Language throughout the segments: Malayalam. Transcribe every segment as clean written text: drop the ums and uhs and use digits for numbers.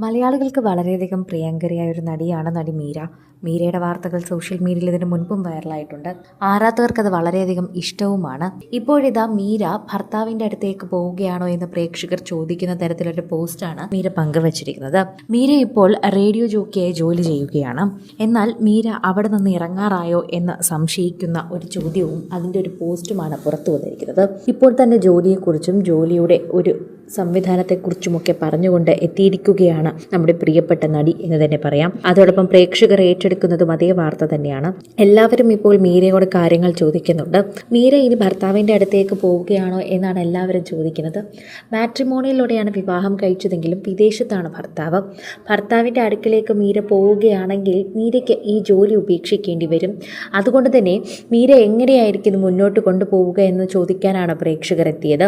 മലയാളികൾക്ക് വളരെയധികം പ്രിയങ്കരിയായ ഒരു നടിയാണ് നടി മീര. മീരയുടെ വാർത്തകൾ സോഷ്യൽ മീഡിയയിൽ ഇതിനു മുൻപും വൈറലായിട്ടുണ്ട്. ആരാധകർക്ക് അത് വളരെയധികം ഇഷ്ടവുമാണ്. ഇപ്പോഴിതാ മീര ഭർത്താവിൻ്റെ അടുത്തേക്ക് പോവുകയാണോ എന്ന് പ്രേക്ഷകർ ചോദിക്കുന്ന തരത്തിലൊരു പോസ്റ്റാണ് മീര പങ്കുവച്ചിരിക്കുന്നത്. മീര ഇപ്പോൾ റേഡിയോ ജോക്കിയായി ജോലി ചെയ്യുകയാണ്. എന്നാൽ മീര അവിടെ നിന്ന് ഇറങ്ങാറായോ എന്ന് സംശയിക്കുന്ന ഒരു ചോദ്യവും അതിൻ്റെ ഒരു പോസ്റ്റുമാണ് പുറത്തു വന്നിരിക്കുന്നത്. ഇപ്പോൾ തന്നെ ജോലിയെക്കുറിച്ചും ജോലിയുടെ ഒരു സംവിധാനത്തെക്കുറിച്ചുമൊക്കെ പറഞ്ഞുകൊണ്ട് എത്തിയിരിക്കുകയാണ് നമ്മുടെ പ്രിയപ്പെട്ട നടി എന്ന് തന്നെ പറയാം. അതോടൊപ്പം പ്രേക്ഷകർ ഏറ്റെടുക്കുന്നതും അതേ വാർത്ത തന്നെയാണ്. എല്ലാവരും ഇപ്പോൾ മീരയോട് കാര്യങ്ങൾ ചോദിക്കുന്നുണ്ട്. മീര ഇനി ഭർത്താവിൻ്റെ അടുത്തേക്ക് പോവുകയാണോ എന്നാണ് എല്ലാവരും ചോദിക്കുന്നത്. മാട്രിമോണിയിലൂടെയാണ് വിവാഹം കഴിച്ചതെങ്കിലും വിദേശത്താണ് ഭർത്താവ്. ഭർത്താവിൻ്റെ അടുക്കിലേക്ക് മീര പോവുകയാണെങ്കിൽ മീരയ്ക്ക് ഈ ജോലി ഉപേക്ഷിക്കേണ്ടി വരും. അതുകൊണ്ട് തന്നെ മീര എങ്ങനെയായിരിക്കും മുന്നോട്ട് കൊണ്ടുപോവുക എന്ന് ചോദിക്കാനാണ് പ്രേക്ഷകർ എത്തിയത്.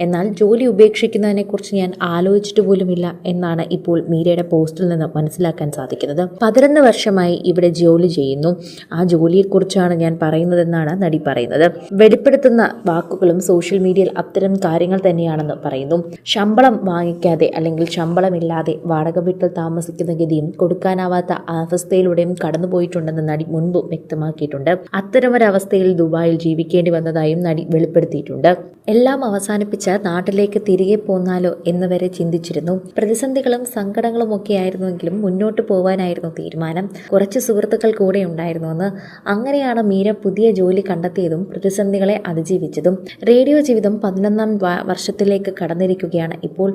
എന്നാൽ ജോലി ഉപേക്ഷിക്കുന്നതിനെക്കുറിച്ച് ഞാൻ ആലോചിച്ചിട്ട് പോലുമില്ല എന്നാണ് ഇപ്പോൾ മീരയുടെ പോസ്റ്റിൽ നിന്ന് മനസ്സിലാക്കാൻ സാധിക്കുന്നത്. 11 വർഷമായി ഇവിടെ ജോലി ചെയ്യുന്നു. ആ ജോലിയെക്കുറിച്ചാണ് ഞാൻ പറയുന്നതെന്നാണ് നടി പറയുന്നത്. വെളിപ്പെടുത്തുന്ന വാക്കുകളും സോഷ്യൽ മീഡിയയിൽ അത്തരം കാര്യങ്ങൾ തന്നെയാണെന്ന് പറയുന്നു. ശമ്പളം വാങ്ങിക്കാതെ അല്ലെങ്കിൽ ശമ്പളമില്ലാതെ വാടക വീട്ടിൽ താമസിക്കുന്ന ഗതിയും കൊടുക്കാനാവാത്ത അവസ്ഥയിലൂടെയും കടന്നുപോയിട്ടുണ്ടെന്ന് നടി മുൻപ് വ്യക്തമാക്കിയിട്ടുണ്ട്. അത്തരമൊരവസ്ഥയിൽ ദുബായിൽ ജീവിക്കേണ്ടി വന്നതായും നടി വെളിപ്പെടുത്തിയിട്ടുണ്ട്. എല്ലാം അവസാനിപ്പിച്ച് നാട്ടിലേക്ക് തിരികെ പോന്നാലോ എന്ന് വരെ ചിന്തിച്ചിരുന്നു. പ്രതിസന്ധികളും സങ്കടങ്ങളും ഒക്കെ ആയിരുന്നുവെങ്കിലും മുന്നോട്ട് പോകാനായിരുന്നു തീരുമാനം. കുറച്ച് സുഹൃത്തുക്കൾ കൂടെ ഉണ്ടായിരുന്നുവെന്ന്. അങ്ങനെയാണ് മീര പുതിയ ജോലി കണ്ടെത്തിയതും പ്രതിസന്ധികളെ അതിജീവിച്ചതും. റേഡിയോ ജീവിതം 11ാം വർഷത്തിലേക്ക് കടന്നിരിക്കുകയാണ് ഇപ്പോൾ.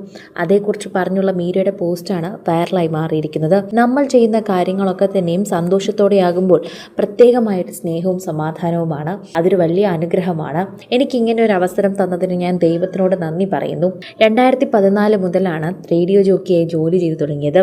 അതേക്കുറിച്ച് പറഞ്ഞുള്ള മീരയുടെ പോസ്റ്റാണ് വൈറലായി മാറിയിരിക്കുന്നത്. നമ്മൾ ചെയ്യുന്ന കാര്യങ്ങളൊക്കെ തന്നെയും സന്തോഷത്തോടെയാകുമ്പോൾ പ്രത്യേകമായിട്ട് സ്നേഹവും സമാധാനവുമാണ്. അതൊരു വലിയ അനുഗ്രഹമാണ്. എനിക്കിങ്ങനെ ഒരു അവസരം തന്നതിന് ഞാൻ ദൈവത്തിനോട് നന്ദി പറയുന്നു. 2014 മുതലാണ് റേഡിയോ ജോക്കിയായി ജോലി ചെയ്തു തുടങ്ങിയത്.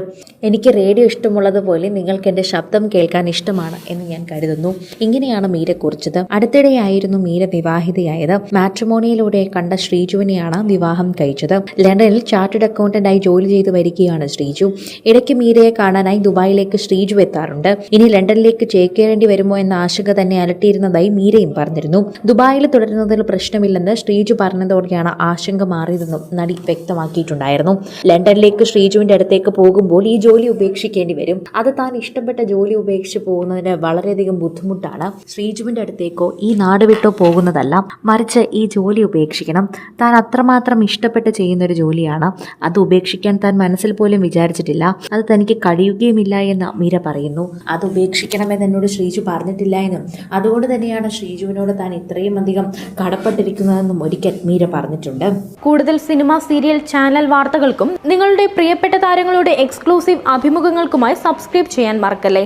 എനിക്ക് റേഡിയോ ഇഷ്ടമുള്ളതുപോലെ നിങ്ങൾക്ക് എൻ്റെ ശബ്ദം കേൾക്കാൻ ഇഷ്ടമാണ് എന്ന് ഞാൻ കരുതുന്നു. ഇങ്ങനെയാണ് മീര കുറിച്ചത്. അടുത്തിടെയായിരുന്നു മീര വിവാഹിതയായത്. മാട്രിമോണിയിലൂടെ കണ്ട ശ്രീജുവിനെയാണ് വിവാഹം കഴിച്ചത്. ലണ്ടനിൽ ചാർട്ടേഡ് അക്കൗണ്ടന്റായി ജോലി ചെയ്തു വരികയാണ് ശ്രീജു. ഇടയ്ക്ക് മീരയെ കാണാനായി ദുബായിലേക്ക് ശ്രീജു എത്താറുണ്ട്. ഇനി ലണ്ടനിലേക്ക് ചേക്കേറേണ്ടി വരുമോ എന്ന ആശങ്ക തന്നെ അലട്ടിയിരുന്നതായി മീരയും പറഞ്ഞിരുന്നു. ദുബായിൽ തുടരുന്നതിൽ പ്രശ്നമില്ലെന്ന് ശ്രീജു പറഞ്ഞതോടെയാണ് ആശങ്ക മാറിയതെന്നും നടി വ്യക്തമാക്കിയിട്ടുണ്ടായിരുന്നു. ലണ്ടനിലേക്ക് ശ്രീജുവിന്റെ അടുത്തേക്ക് പോകുമ്പോൾ ഈ ജോലി ഉപേക്ഷിക്കേണ്ടി വരും. അത് താൻ ഇഷ്ടപ്പെട്ട ജോലി ഉപേക്ഷിച്ച് പോകുന്നതിന് വളരെയധികം ബുദ്ധിമുട്ടാണ്. ശ്രീജുവിന്റെ അടുത്തേക്കോ ഈ നാട് വിട്ടോ പോകുന്നതല്ല, മറിച്ച് ഈ ജോലി ഉപേക്ഷിക്കണം. താൻ അത്രമാത്രം ഇഷ്ടപ്പെട്ട് ചെയ്യുന്നൊരു ജോലിയാണ്. അത് ഉപേക്ഷിക്കാൻ താൻ മനസ്സിൽ പോലും വിചാരിച്ചിട്ടില്ല. അത് തനിക്ക് കഴിയുകയുമില്ല എന്ന് മീര പറയുന്നു. അത് ഉപേക്ഷിക്കണമെന്ന് എന്നോട് ശ്രീജു പറഞ്ഞിട്ടില്ല എന്നും അതുകൊണ്ട് തന്നെയാണ് ശ്രീജുവിനോട് താൻ ഇത്രയും അധികം കടപ്പെട്ടിരിക്കുന്നതെന്നും ഒരിക്കൽ മീര പറഞ്ഞിട്ടുണ്ട്. കൂടുതൽ സിനിമ, സീരിയൽ, ചാനൽ വാർത്തകൾക്കും നിങ്ങളുടെ പ്രിയപ്പെട്ട താരങ്ങളുടെ എക്സ്ക്ലൂസീവ് അഭിമുഖങ്ങൾക്കുമായി സബ്സ്ക്രൈബ് ചെയ്യാൻ മറക്കല്ലേ.